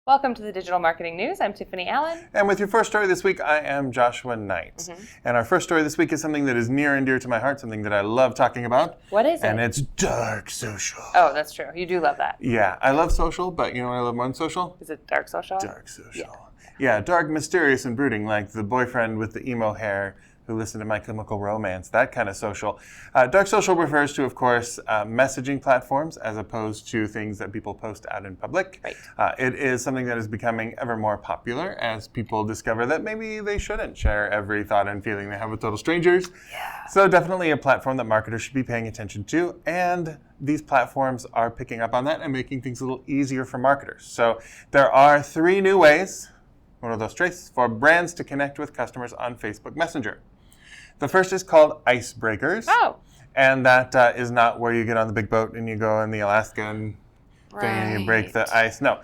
Welcome to the Digital Marketing News. I'm Tiffani Allen. And with your first story this week, I am Joshua Nite. And our first story this week is something that is near and dear to my heart, something that I love talking about. What is it? And it's dark social. Oh, that's true. You do love that. Yeah, I love social, but you know what I love more than social? Is it dark social? Dark social. Yeah, dark, mysterious, and brooding, like the boyfriend with the emo hair who listened to My Chemical Romance, that kind of social. Dark social refers to, of course, messaging platforms as opposed to things that people post out in public. Right. It is something that is becoming ever more popular as people discover that maybe they shouldn't share every thought and feeling they have with total strangers. Yeah. So definitely a platform that marketers should be paying attention to, and these platforms are picking up on that and making things a little easier for marketers. So there are 3 new ways, one of those traits, for brands to connect with customers on Facebook Messenger. The first is called icebreakers. Oh. And that is not where you get on the big boat and you go in the Alaskan thing and you break the ice. No.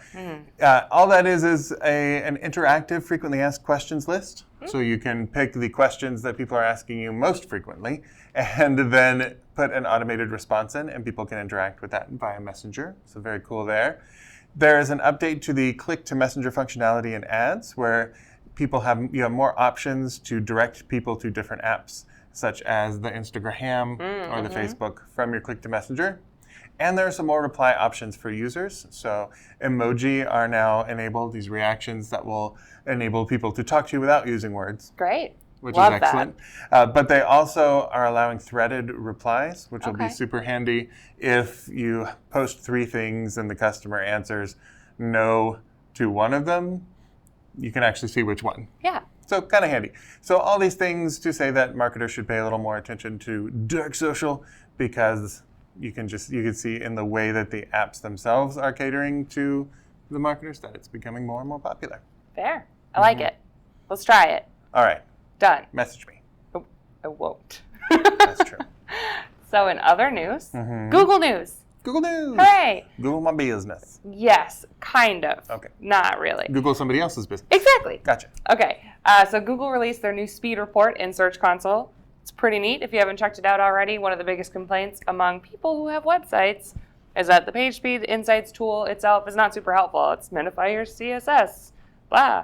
All that is an interactive frequently asked questions list. So you can pick the questions that people are asking you most frequently and then put an automated response in, and people can interact with that via Messenger. So very cool there. There is an update to the click to Messenger functionality in ads where you have more options to direct people to different apps, such as the Instagram or the Facebook from your click to Messenger. And there are some more reply options for users. So emoji are now enabled, these reactions that will enable people to talk to you without using words. Great. Which Love is excellent. But they also are allowing threaded replies, which will be super handy if you post 3 things and the customer answers no to one of them. You can actually see which one. Yeah. So kind of handy. So all these things to say that marketers should pay a little more attention to dark social, because you can see in the way that the apps themselves are catering to the marketers that it's becoming more and more popular. Fair. I like it. Let's try it. All right. Done. Message me. Oh, I won't. That's true. So in other news, Google News. Google News. Hooray. Google my business. Yes, kind of. Okay. Not really. Google somebody else's business. Exactly. Gotcha. Okay. So Google released their new speed report in Search Console. It's pretty neat. If you haven't checked it out already, one of the biggest complaints among people who have websites is that the page speed insights tool itself is not super helpful. It's minify your CSS, blah.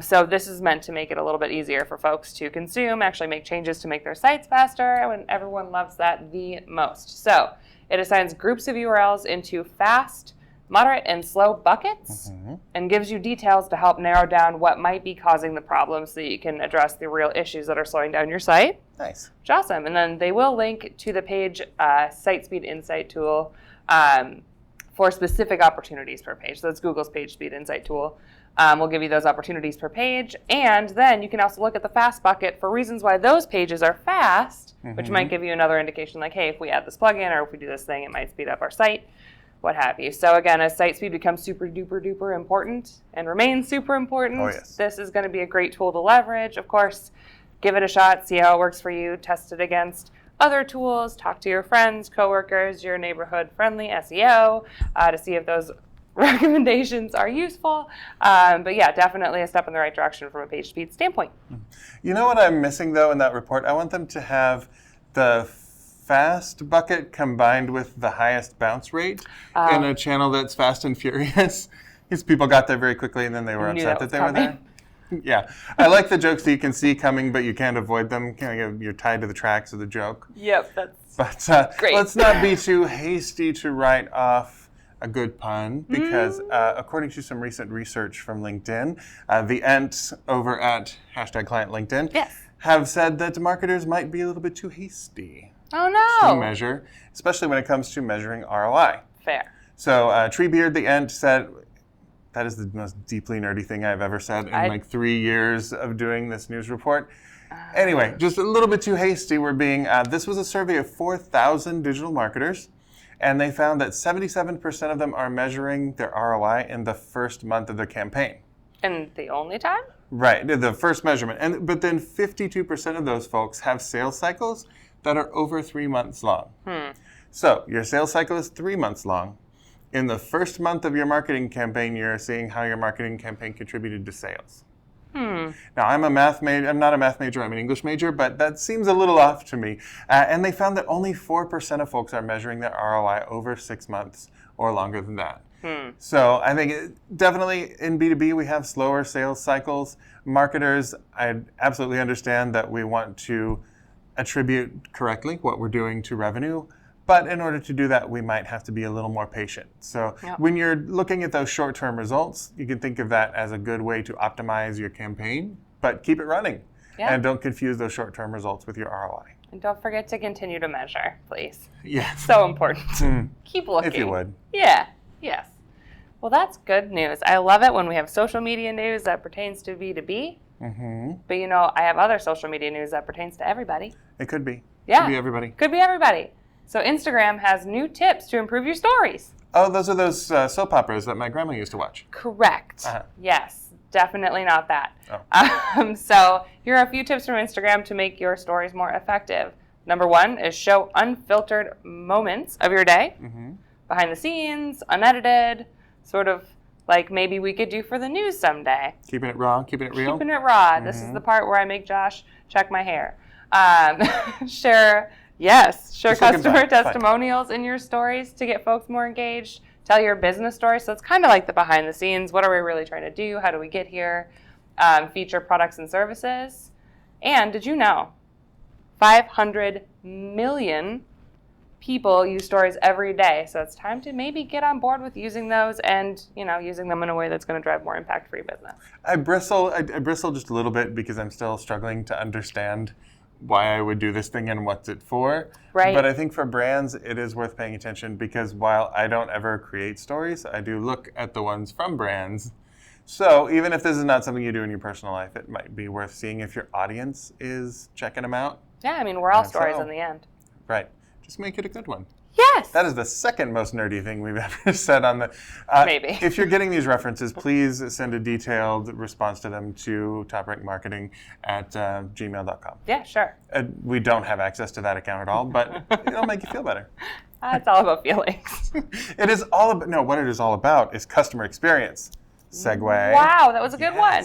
So this is meant to make it a little bit easier for folks to consume, actually make changes to make their sites faster, and everyone loves that the most. So it assigns groups of URLs into fast, moderate, and slow buckets and gives you details to help narrow down what might be causing the problem so that you can address the real issues that are slowing down your site. Nice. Which is awesome. And then they will link to the page Site Speed Insight tool for specific opportunities per page. So that's Google's Page Speed Insight tool. We'll give you those opportunities per page. And then you can also look at the fast bucket for reasons why those pages are fast, which might give you another indication like, hey, if we add this plugin or if we do this thing, it might speed up our site, what have you. So again, as site speed becomes super duper duper important and remains super important, this is going to be a great tool to leverage. Of course, give it a shot, see how it works for you, test it against other tools, talk to your friends, coworkers, your neighborhood friendly SEO to see if those recommendations are useful. But yeah, definitely a step in the right direction from a page speed standpoint. You know what I'm missing though in that report? I want them to have the fast bucket combined with the highest bounce rate in a channel that's fast and furious. Because people got there very quickly and then they were upset that they were there. Yeah, I like the jokes that you can see coming, but you can't avoid them. You're tied to the tracks of the joke. Yep, that's great. Let's not be too hasty to write off a good pun, because according to some recent research from LinkedIn, the Ents over at #ClientLinkedIn have said that marketers might be a little bit too hasty to measure, especially when it comes to measuring ROI. Fair. So Treebeard the Ent said, that is the most deeply nerdy thing I've ever said in like 3 years of doing this news report. Anyway, just a little bit too hasty. This was a survey of 4,000 digital marketers, and they found that 77% of them are measuring their ROI in the first month of their campaign. And the only time? Right, the first measurement. But then 52% of those folks have sales cycles that are over 3 months long. So your sales cycle is 3 months long. In the first month of your marketing campaign, you're seeing how your marketing campaign contributed to sales. Now, I'm not a math major, I'm an English major, but that seems a little off to me. And they found that only 4% of folks are measuring their ROI over 6 months or longer than that. So I think definitely in B2B we have slower sales cycles. Marketers, I absolutely understand that we want to attribute correctly what we're doing to revenue. But in order to do that, we might have to be a little more patient. So when you're looking at those short-term results, you can think of that as a good way to optimize your campaign, but keep it running. And don't confuse those short-term results with your ROI. And don't forget to continue to measure, please. Yes. So important. Keep looking. If you would. Yeah. Yes. Well, that's good news. I love it when we have social media news that pertains to B2B. But I have other social media news that pertains to everybody. It could be. Yeah. Could be everybody. Could be everybody. So Instagram has new tips to improve your stories. Oh, those are those soap operas that my grandma used to watch. Correct. Yes. Definitely not that. Oh. So here are a few tips from Instagram to make your stories more effective. Number 1 is show unfiltered moments of your day, behind the scenes, unedited, sort of like maybe we could do for the news someday. Keeping it raw, keeping it real. Keeping it raw. This is the part where I make Josh check my hair. Share customer testimonials in your stories to get folks more engaged. Tell your business story. So it's kind of like the behind the scenes. What are we really trying to do? How do we get here? Feature products and services. And did you know 500 million people use stories every day? So it's time to maybe get on board with using those and, using them in a way that's going to drive more impact for your business. I bristle just a little bit because I'm still struggling to understand why I would do this thing and what's it for. Right. But I think for brands, it is worth paying attention because while I don't ever create stories, I do look at the ones from brands. So even if this is not something you do in your personal life, it might be worth seeing if your audience is checking them out. Yeah, we're all stories in the end. Right. Just make it a good one. Yes. That is the second most nerdy thing we've ever said on the... Maybe. If you're getting these references, please send a detailed response to them to TopRank Marketing at gmail.com. Yeah, sure. We don't have access to that account at all, but it'll make you feel better. It's all about feelings. It is all about... No, what it is all about is customer experience. Segue. Wow, that was a good one.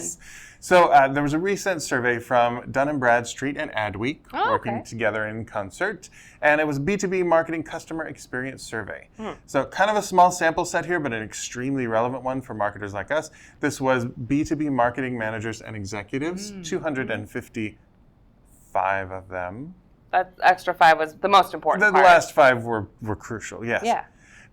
So there was a recent survey from Dun & Bradstreet and Adweek working together in concert, and it was a B2B marketing customer experience survey. So kind of a small sample set here, but an extremely relevant one for marketers like us. This was B2B marketing managers and executives, 255 of them. That extra 5 was the most important The part. last 5 were crucial, yes. Yeah.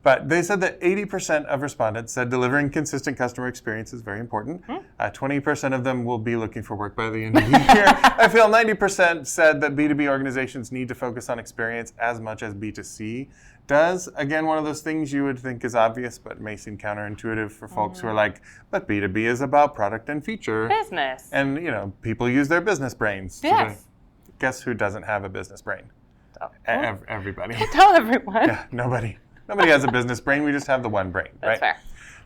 But they said that 80% of respondents said delivering consistent customer experience is very important. 20% of them will be looking for work by the end of the year. I feel 90% said that B2B organizations need to focus on experience as much as B2C does. Again, one of those things you would think is obvious, but may seem counterintuitive for folks who are like, but B2B is about product and feature. Business. And, people use their business brains. Yes. Guess who doesn't have a business brain? Everybody. Tell everyone. Yeah, nobody. Nobody has a business brain. We just have the one brain, right? That's fair.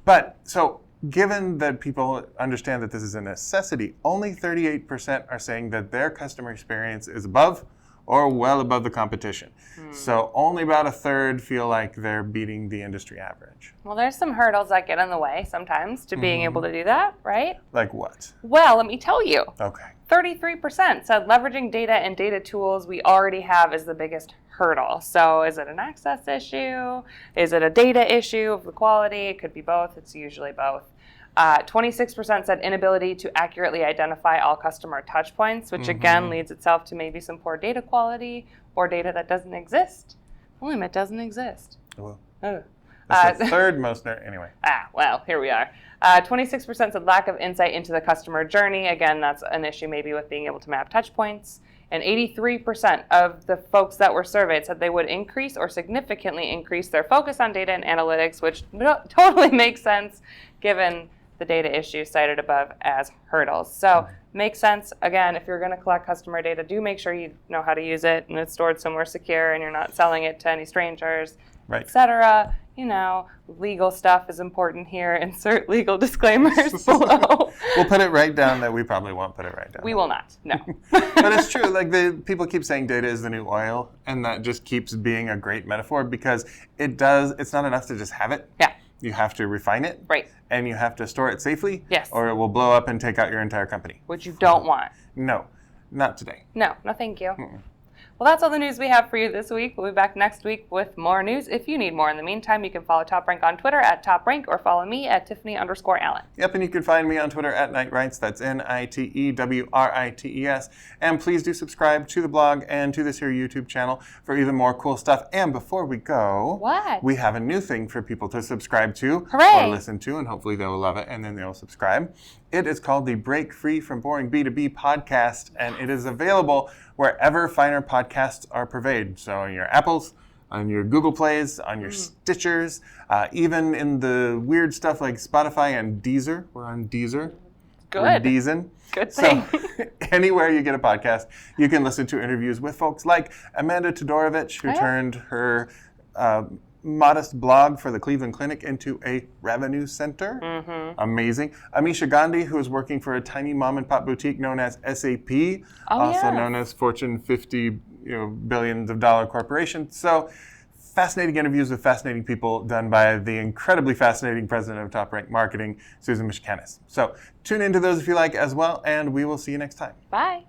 But so given that people understand that this is a necessity, only 38% are saying that their customer experience is above or well above the competition. So only about a third feel like they're beating the industry average. Well, there's some hurdles that get in the way sometimes to being able to do that, right? Like what? Well, let me tell you. Okay. 33% said leveraging data and data tools we already have is the biggest hurdle. So is it an access issue? Is it a data issue of the quality? It could be both. It's usually both. 26% said inability to accurately identify all customer touch points, which again leads itself to maybe some poor data quality or data that doesn't exist. Well, it doesn't exist. Well, Oh. that's the third most anyway. Well, here we are. 26% said lack of insight into the customer journey. Again, that's an issue maybe with being able to map touch points. And 83% of the folks that were surveyed said they would increase or significantly increase their focus on data and analytics, which totally makes sense given the data issues cited above as hurdles. So makes sense. Again, if you're going to collect customer data, do make sure you know how to use it and it's stored somewhere secure and you're not selling it to any strangers, etc. Legal stuff is important here. Insert legal disclaimers below. We'll put it right down that we probably won't put it right down. We will not, no. But it's true, people keep saying data is the new oil, and that just keeps being a great metaphor because it's not enough to just have it. Yeah. You have to refine it. Right. And you have to store it safely. Yes. Or it will blow up and take out your entire company. Which you don't want. No, not today. No, thank you. Well, that's all the news we have for you this week. We'll be back next week with more news. If you need more in the meantime, you can follow TopRank on Twitter at TopRank or follow me at Tiffani_Allen. Yep, and you can find me on Twitter at Nitewrites. That's NITEWRITES. And please do subscribe to the blog and to this here YouTube channel for even more cool stuff. And before we go, what? We have a new thing for people to subscribe to Hooray! or listen to, and hopefully they will love it, and then they'll subscribe. It is called the Break Free from Boring B2B podcast, and it is available wherever finer podcasts are purveyed. So on your Apples, on your Google Plays, on your Stitchers, even in the weird stuff like Spotify and Deezer. We're on Deezer. Good. We're Deezin'. Good thing. So anywhere you get a podcast, you can listen to interviews with folks like Amanda Todorovich, who turned her modest blog for the Cleveland Clinic into a revenue center. Amazing. Amisha Gandhi, who is working for a tiny mom and pop boutique known as SAP, also known as Fortune 50 billions of dollar corporation. So fascinating interviews with fascinating people done by the incredibly fascinating president of TopRank Marketing, Susan Mishkanis. So tune into those if you like as well, and we will see you next time. Bye.